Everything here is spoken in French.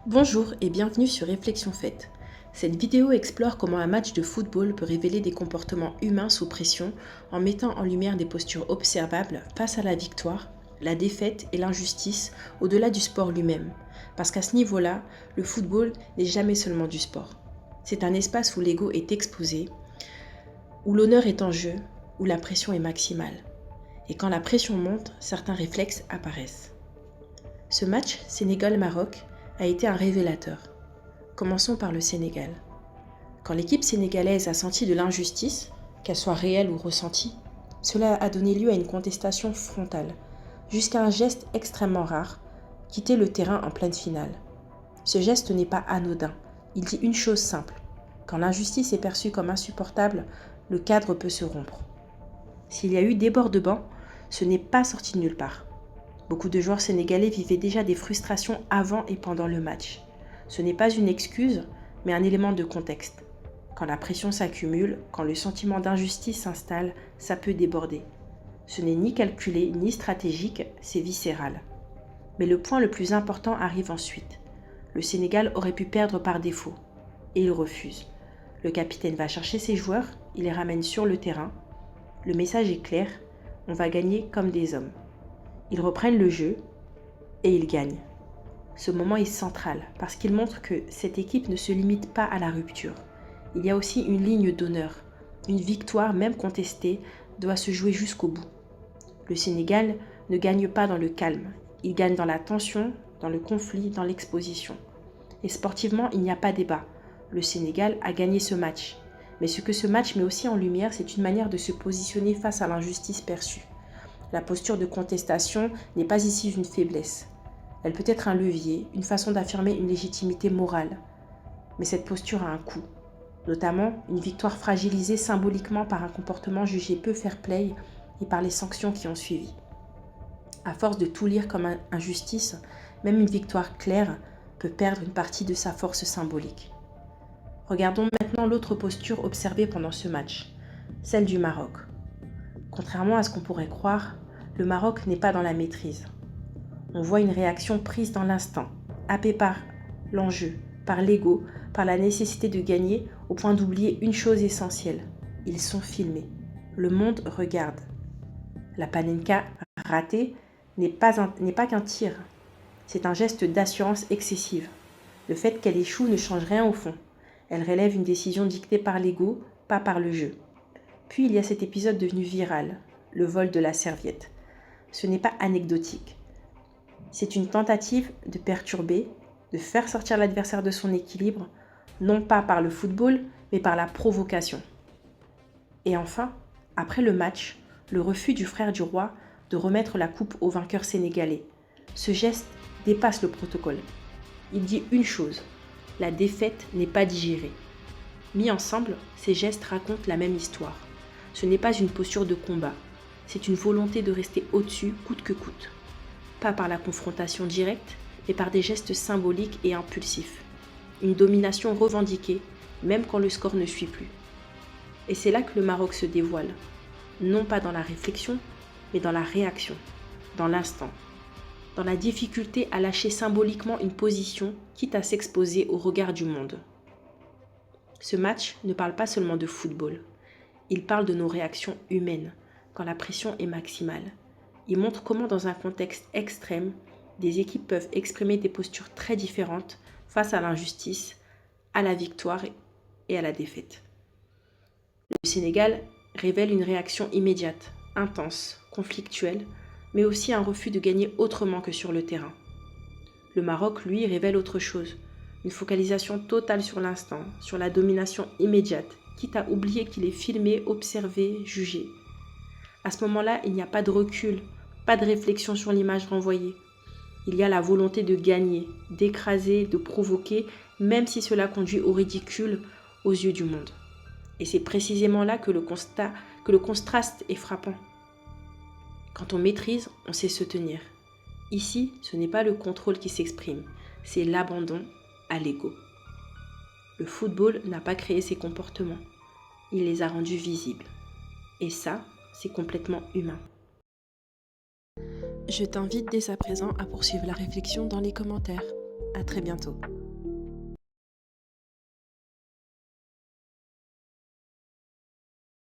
Bonjour et bienvenue sur Réflexion faite. Cette vidéo explore comment un match de football peut révéler des comportements humains sous pression en mettant en lumière des postures observables face à la victoire, la défaite et l'injustice au-delà du sport lui-même. Parce qu'à ce niveau-là, le football n'est jamais seulement du sport. C'est un espace où l'ego est exposé, où l'honneur est en jeu, où la pression est maximale. Et quand la pression monte, certains réflexes apparaissent. Ce match Sénégal-Maroc a été un révélateur. Commençons par le Sénégal. Quand l'équipe sénégalaise a senti de l'injustice, qu'elle soit réelle ou ressentie, cela a donné lieu à une contestation frontale, jusqu'à un geste extrêmement rare, quitter le terrain en pleine finale. Ce geste n'est pas anodin, il dit une chose simple. Quand l'injustice est perçue comme insupportable, le cadre peut se rompre. S'il y a eu débordement, ce n'est pas sorti de nulle part. Beaucoup de joueurs sénégalais vivaient déjà des frustrations avant et pendant le match. Ce n'est pas une excuse, mais un élément de contexte. Quand la pression s'accumule, quand le sentiment d'injustice s'installe, ça peut déborder. Ce n'est ni calculé, ni stratégique, c'est viscéral. Mais le point le plus important arrive ensuite. Le Sénégal aurait pu perdre par défaut. Et il refuse. Le capitaine va chercher ses joueurs, il les ramène sur le terrain. Le message est clair, on va gagner comme des hommes. Ils reprennent le jeu et ils gagnent. Ce moment est central parce qu'il montre que cette équipe ne se limite pas à la rupture. Il y a aussi une ligne d'honneur. Une victoire, même contestée, doit se jouer jusqu'au bout. Le Sénégal ne gagne pas dans le calme. Il gagne dans la tension, dans le conflit, dans l'exposition. Et sportivement, il n'y a pas débat. Le Sénégal a gagné ce match. Mais ce que ce match met aussi en lumière, c'est une manière de se positionner face à l'injustice perçue. La posture de contestation n'est pas ici une faiblesse. Elle peut être un levier, une façon d'affirmer une légitimité morale. Mais cette posture a un coût, notamment une victoire fragilisée symboliquement par un comportement jugé peu fair-play et par les sanctions qui ont suivi. À force de tout lire comme injustice, même une victoire claire peut perdre une partie de sa force symbolique. Regardons maintenant l'autre posture observée pendant ce match, celle du Maroc. Contrairement à ce qu'on pourrait croire, le Maroc n'est pas dans la maîtrise. On voit une réaction prise dans l'instant, happée par l'enjeu, par l'ego, par la nécessité de gagner, au point d'oublier une chose essentielle. Ils sont filmés. Le monde regarde. La panenka ratée n'est pas qu'un tir. C'est un geste d'assurance excessive. Le fait qu'elle échoue ne change rien au fond. Elle relève une décision dictée par l'ego, pas par le jeu. Puis il y a cet épisode devenu viral, le vol de la serviette. Ce n'est pas anecdotique. C'est une tentative de perturber, de faire sortir l'adversaire de son équilibre, non pas par le football, mais par la provocation. Et enfin, après le match, le refus du frère du roi de remettre la coupe au vainqueur sénégalais. Ce geste dépasse le protocole. Il dit une chose, la défaite n'est pas digérée. Mis ensemble, ces gestes racontent la même histoire. Ce n'est pas une posture de combat, c'est une volonté de rester au-dessus coûte que coûte. Pas par la confrontation directe, mais par des gestes symboliques et impulsifs. Une domination revendiquée, même quand le score ne suit plus. Et c'est là que le Maroc se dévoile. Non pas dans la réflexion, mais dans la réaction, dans l'instant. Dans la difficulté à lâcher symboliquement une position, quitte à s'exposer au regard du monde. Ce match ne parle pas seulement de football. Il parle de nos réactions humaines, quand la pression est maximale. Il montre comment dans un contexte extrême, des équipes peuvent exprimer des postures très différentes face à l'injustice, à la victoire et à la défaite. Le Sénégal révèle une réaction immédiate, intense, conflictuelle, mais aussi un refus de gagner autrement que sur le terrain. Le Maroc, lui, révèle autre chose, une focalisation totale sur l'instant, sur la domination immédiate, quitte à oublier qu'il est filmé, observé, jugé. À ce moment-là, il n'y a pas de recul, pas de réflexion sur l'image renvoyée. Il y a la volonté de gagner, d'écraser, de provoquer, même si cela conduit au ridicule aux yeux du monde. Et c'est précisément là que le contraste est frappant. Quand on maîtrise, on sait se tenir. Ici, ce n'est pas le contrôle qui s'exprime, c'est l'abandon à l'ego. Le football n'a pas créé ces comportements, il les a rendus visibles. Et ça, c'est complètement humain. Je t'invite dès à présent à poursuivre la réflexion dans les commentaires. À très bientôt.